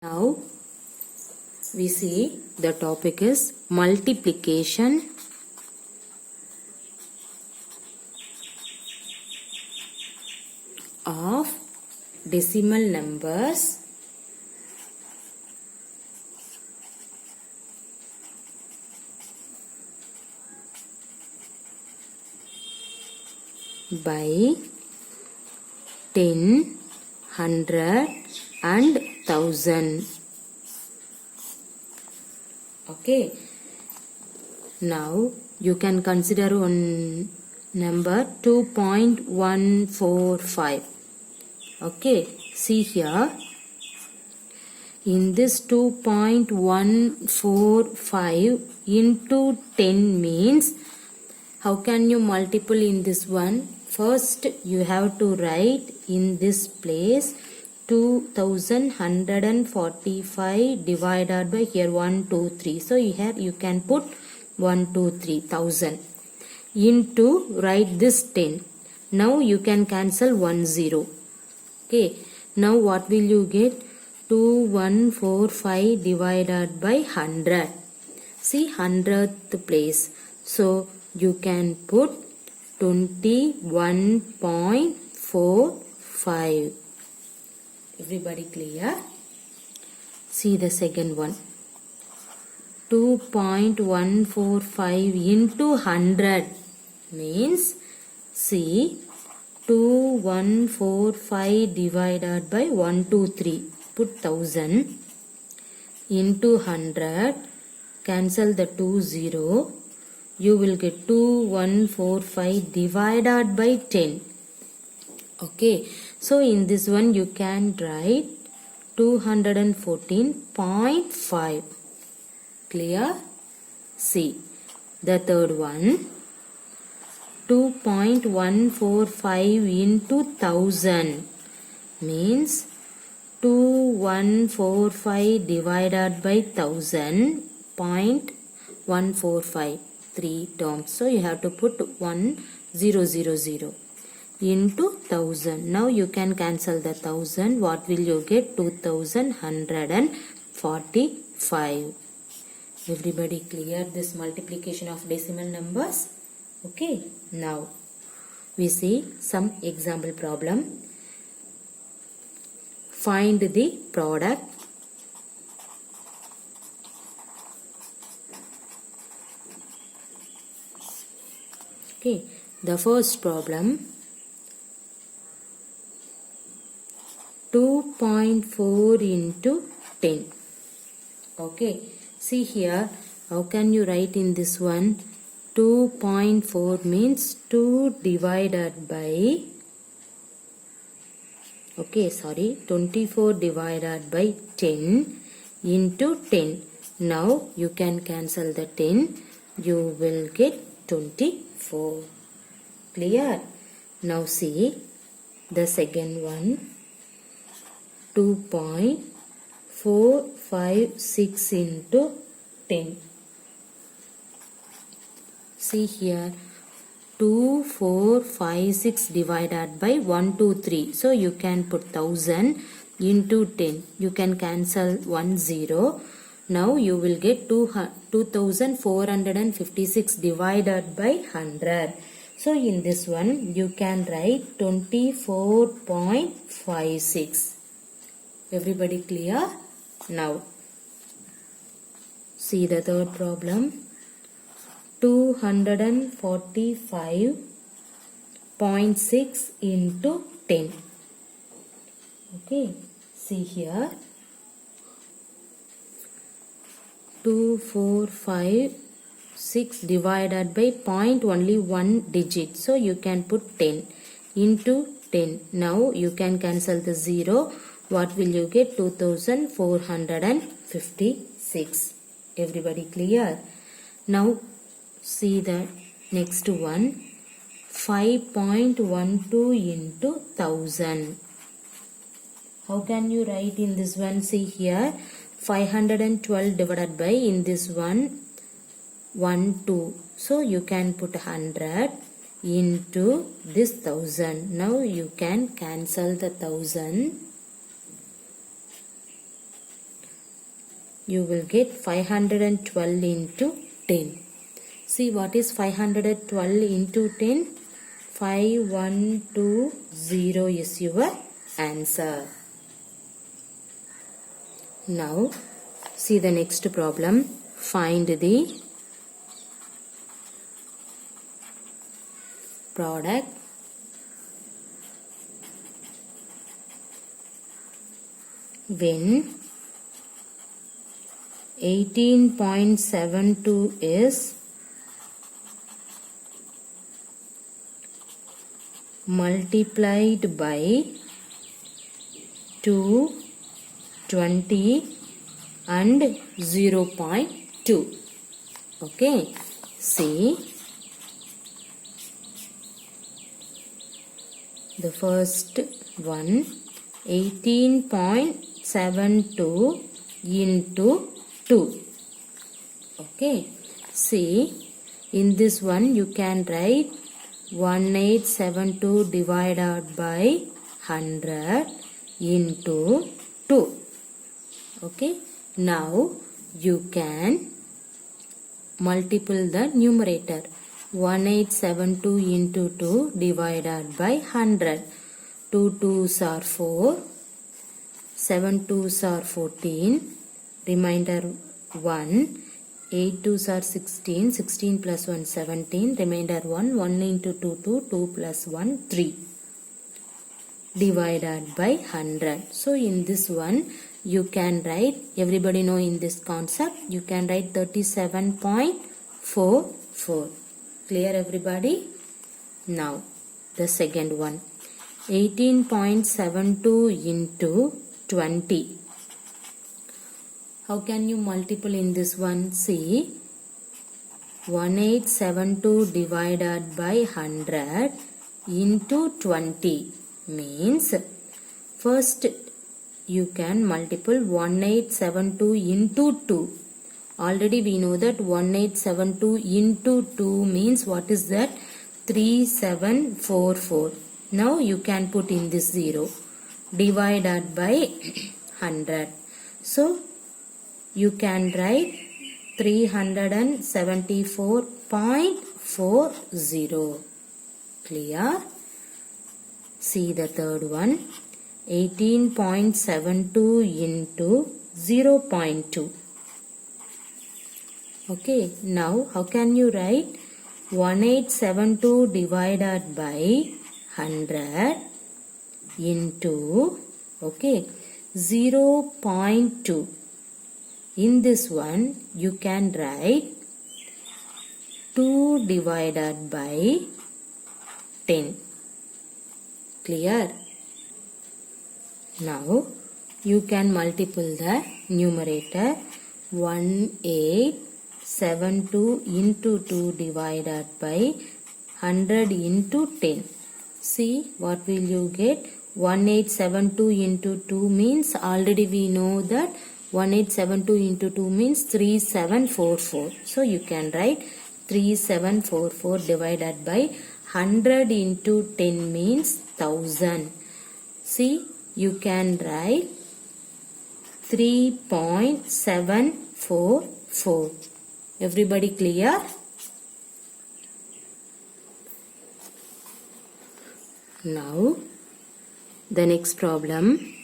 Now we see the topic is multiplication of decimal numbers by 10, 100 and 1000. Okay. Now you can consider one number 2.145. Okay. See here. In this 2.145 into 10 means, how can you multiple in this one? First you have to write in this place 2145 divided by here 1 2 3. So here you can put 1 2 3 1000 into write this 10. Now you can cancel 1 0. Okay. Now what will you get? 2145 divided by 100. See 100th place. So you can put 21.45. Everybody clear? See the second one. 2.145 into 100 means, see 2145 divided by 123. Put 1000 into 100. Cancel the 20. You will get 2145 divided by 10. Okay. So in this one you can write 214.5. Clear? See the third one. 2.145 into 1000 means 2145 divided by 1000. 0.145. 3 terms. So you have to put 1000 into 1000. Now you can cancel the 1000. What will you get? 2145. Everybody clear this multiplication of decimal numbers? Okay. Now we see some example problem. Find the product. Okay. The first problem. 2.4 into 10. Okay. See here. How can you write in this one? 2.4 means 2 divided by 24 divided by 10 into 10. Now you can cancel the 10. You will get 24. Clear? Now see the second one. 2.456 into 10. See here. 2456 divided by 123. So you can put 1000 into 10. You can cancel 1 0. Now you will get 2456 divided by 100. So in this one you can write 24.56. Everybody clear? Now see the third problem. 245.6 into 10. Okay. See here. 2456 divided by point only one digit. So you can put 10 into 10. Now you can cancel the 0. What will you get? 2456. Everybody clear? Now see the next one. 5.12 into 1000. How can you write in this one? See here. 512 divided by in this one 1 2. So you can put 100 into this 1000. Now you can cancel the 1000. you will get 512 into 10. See what is 512 into 10? 5120 is your answer. Now see the next problem. Find the product when 18.72 is multiplied by 2, 20 and 0.2. Okay, see the first one, 18.72 into 2. Okay, see in this one you can write 1872 divided by 100 into 2. Okay, now you can multiply the numerator. 1872 into 2 divided by 100. 2 2s are 4, 7 2s are 14, remainder 1, 8 2s are 16, 16 plus 1 17, remainder 1, 1 into 2 2, 2 plus 1 3, divided by 100. So in this one you can write, everybody know in this concept, you can write 37.44. Clear everybody? Now the second one, 18.72 into 20. How can you multiply in this one? See, 1872 divided by 100 into 20 means first you can multiply 1872 into 2. Already we know that 1872 into 2 means what is that? 3744. Now you can put in this 0 divided by 100. So you can write 374.40. Clear? See the third one, 18.72 into 0.2. Okay, now how can you write 1872 divided by 100 into, okay, 0.2. In this one you can write 2 divided by 10. Clear? Now you can multiply the numerator. 1872 into 2 divided by 100 into 10. See what will you get? 1872 into 2 means, already we know that 1872 into 2 means 3744. So you can write 3744 divided by 100 into 10 means 1000. See, you can write 3.744. Everybody clear? Now the next problem,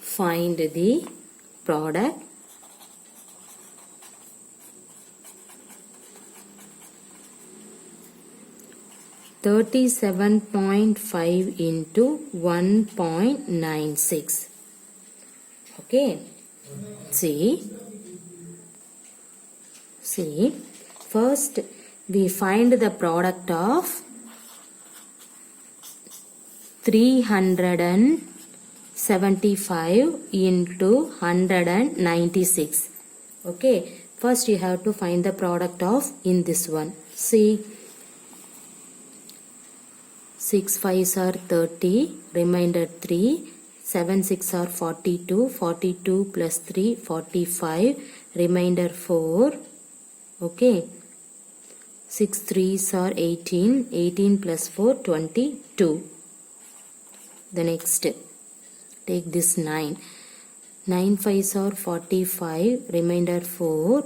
find the product $37.5 into 1.96. Okay, see, first we find the product of 375 into 196. Okay, first you have to find the product of in this one. See, 6 5s are 30, remainder 3, 7 6 are 42, 42 plus 3 45, remainder 4. Okay, 6 3s are 18, 18 plus 4 22. The next, take this 9. 9 5s are 45, remainder 4.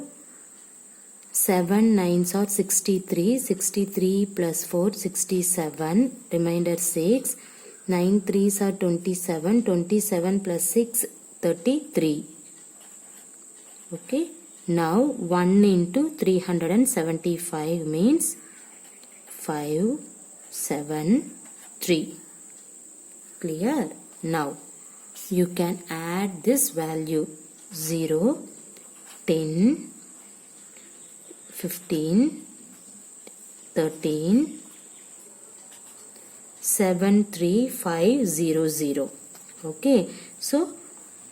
7 9s are 63, 63 plus 4 67, remainder 6. 9 3s are 27, 27 plus 6 33. Okay, now 1 into 375 means 5 7 3. Clear? Now you can add this value 0, 10, 15, 13, 73500. Okay, so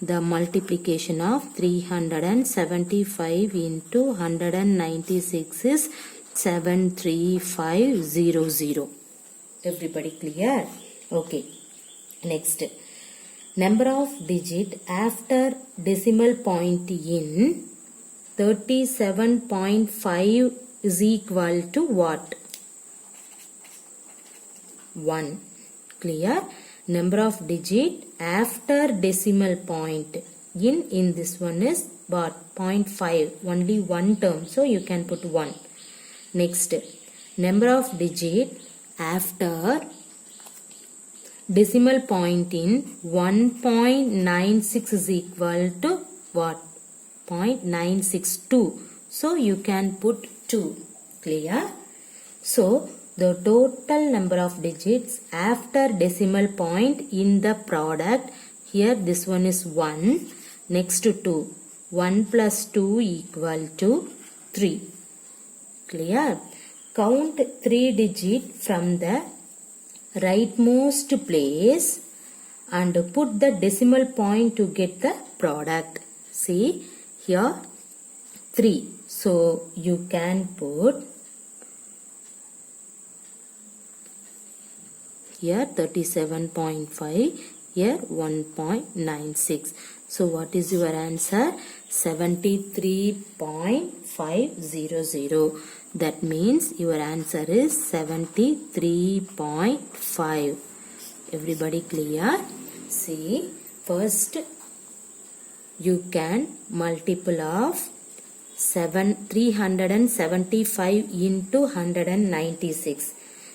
the multiplication of 375 into 196 is 73500. Everybody clear? Okay, next, number of digit after decimal point in 37.5 is equal to what? 1. Clear? Number of digit after decimal point in this one is what? 0.5. Only one term. So you can put 1. Next, number of digit after decimal point in 1.96 is equal to what? 0.962. So you can put 2. Clear? So the total number of digits after decimal point in the product, here this one is 1, next to 2. 1 plus 2 equal to 3. Clear? Count 3 digits from the rightmost place and put the decimal point to get the product. See here 3. So you can put here 37.5, here 1.96. So what is your answer? 73.500. That means your answer is 73.5. Everybody clear? See, first you can multiple of 375 into 196.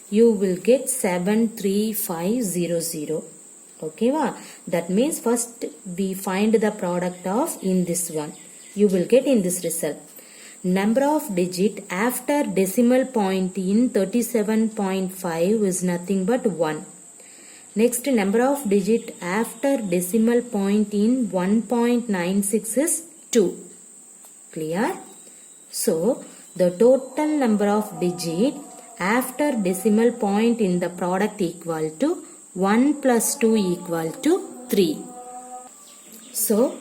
You will get 73500. Okay, va? That means first we find the product of in this one. You will get in this result. Number of digit after decimal point in 37.5 is nothing but 1. Next, number of digit after decimal point in 1.96 is 2. Clear? So, the total number of digit after decimal point in the product equal to 1 plus 2 equal to 3. So,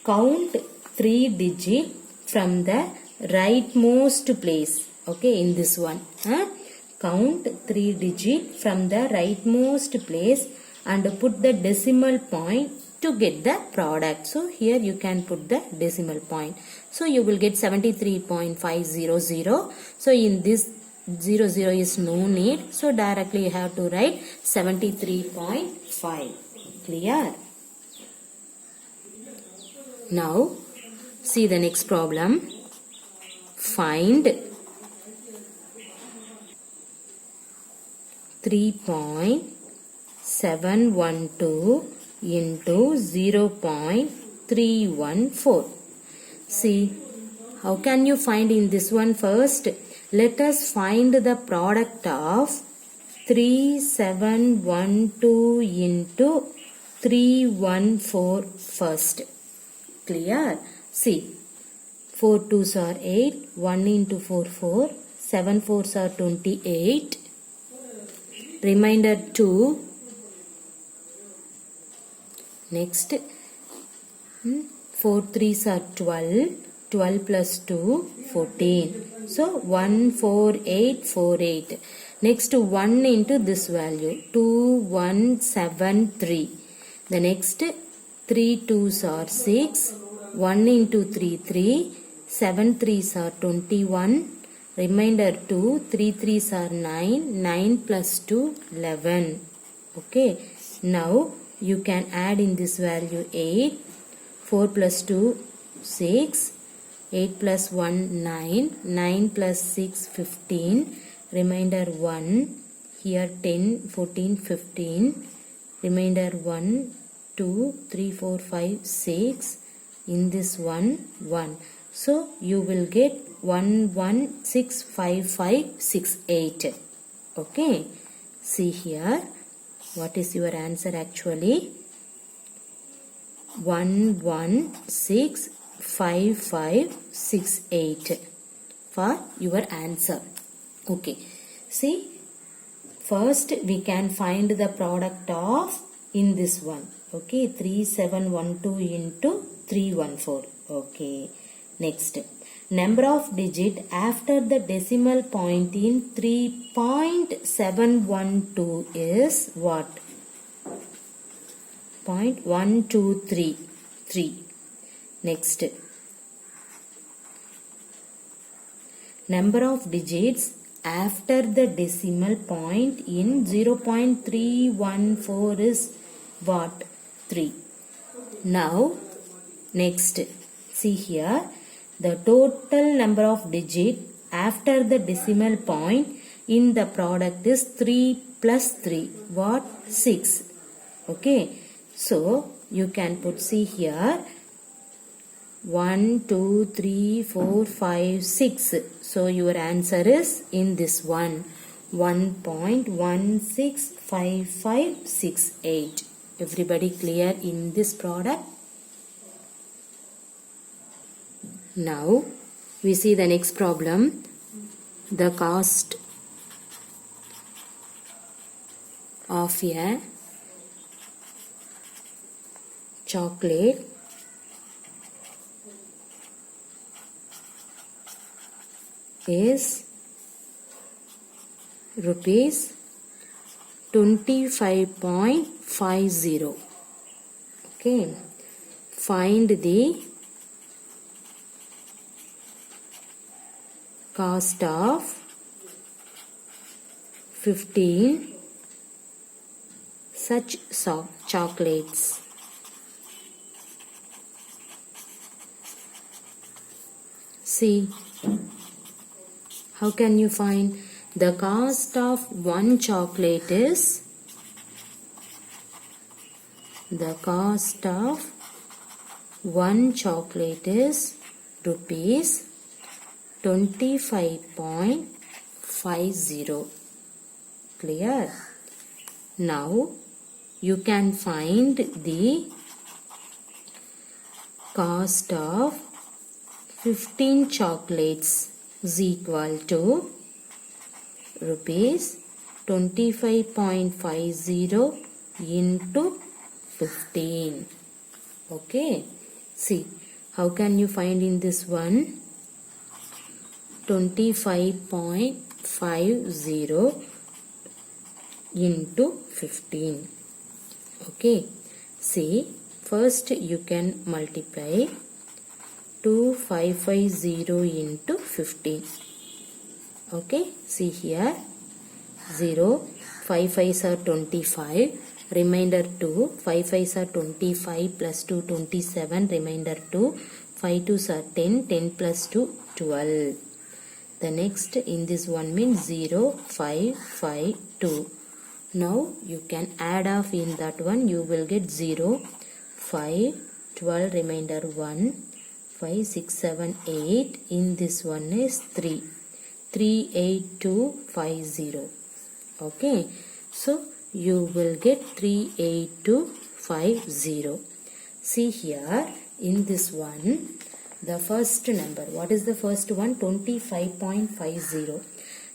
count 3 digit from the rightmost place. Okay, in this one. Count 3 digit from the rightmost place and put the decimal point to get the product. So, here you can put the decimal point. So, you will get 73.500. So, in this 00 is no need. So, directly you have to write 73.5. Clear? Now, see the next problem. Find 3.712 into 0.314. See, how can you find in this one first? Let us find the product of 3712 into 314 first. Clear? See, 4 2s are 8, 1 into 4 4, 7 4s are 28, remainder 2. Next, 4 3s are 12, 12 plus 2, 14. So, 14848. Next, 1 into this value, 2173. The next, 3 2s are 6, 1 into 3 3, 7 3s are 21, remainder 2, 3 3s are 9, 9 plus 2, 11. Okay, now you can add in this value 8, 4 plus 2 6, 8 plus 1 9, 9 plus 6 15, remainder 1, here 10 14 15, remainder 1 2 3 4 5 6, in this 1 1. So you will get 116558. Okay, see here, what is your answer actually? 116558 for your answer. Okay, see, first we can find the product of in this one. Okay, 3712 into 314. Okay, next, number of digit after the decimal point in 3.712 is what? 0.1233. Next, number of digits after the decimal point in 0.314 is what? 3. Now, next, see here, the total number of digit after the decimal point in the product is 3 plus 3. What? 6. Okay. So, you can put, see here, 1, 2, 3, 4, 5, 6. So, your answer is in this one, 1.165568. Everybody clear in this product? Now, we see the next problem. The cost of a chocolate is rupees 25.50. Okay, find the cost of 15 such chocolates. See, how can you find the cost of one chocolate is, the cost of one chocolate is rupees 25.50. Clear? Now you can find the cost of 15 chocolates is equal to rupees 25.50 into 15. Okay, see, how can you find in this one? 25.50 into 15. Okay, see, first you can multiply 2550 into 15. Okay, see here, 0, 5 5s are 25, remainder 2, 5 5s are 25 plus 2 27, remainder 2, 5 2s are 10, 10 plus 2 12. The next in this one means 0 5 5 2. Now you can add off in that one, you will get 0 5 12, remainder 1, 5 6 7 8, in this one is 3 38250. Okay, so you will get 38250. See here, in this one, the first number, what is the first one? 25.50.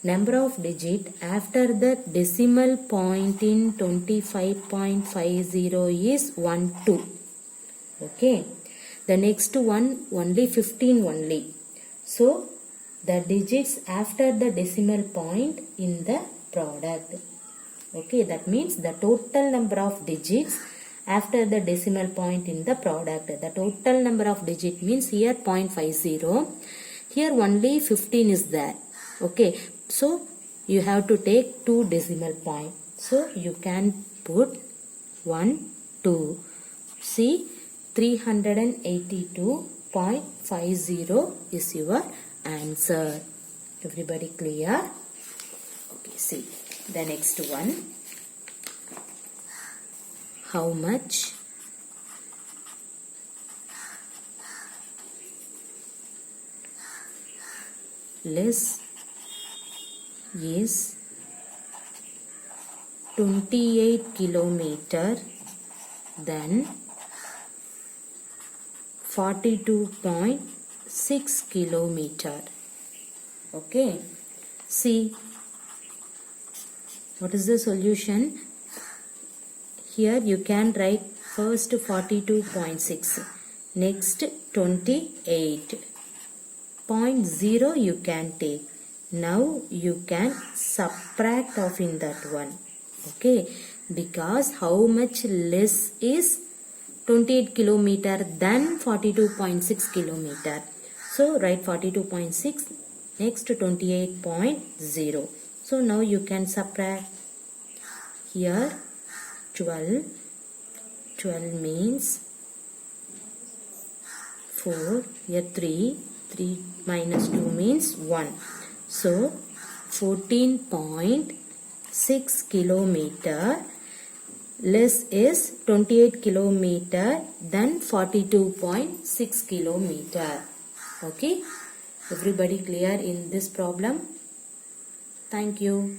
Number of digit after the decimal point in 25.50 is 1 2. Okay, the next one only 15 only. So the digits after the decimal point in the product. Okay, that means the total number of digits after the decimal point in the product. The total number of digit means here 0.50. Here only 15 is there. Okay, so you have to take 2 decimal point. So you can put 1 2. See, 382.50 is your answer. Everybody clear? Okay, see the next one. How much less is 28 kilometer than 42.6 kilometer? Okay, see what is the solution. Here you can write first 42.6, next 28.0 you can take. Now you can subtract off in that one. Okay, because how much less is 28 kilometer than 42.6 kilometer. So write 42.6, next 28.0. So now you can subtract. Here 12 means 4, here 3 minus 2 means 1. So 14.6 kilometer less is 28 kilometer than 42.6 kilometer. Okay, everybody clear in this problem? Thank you.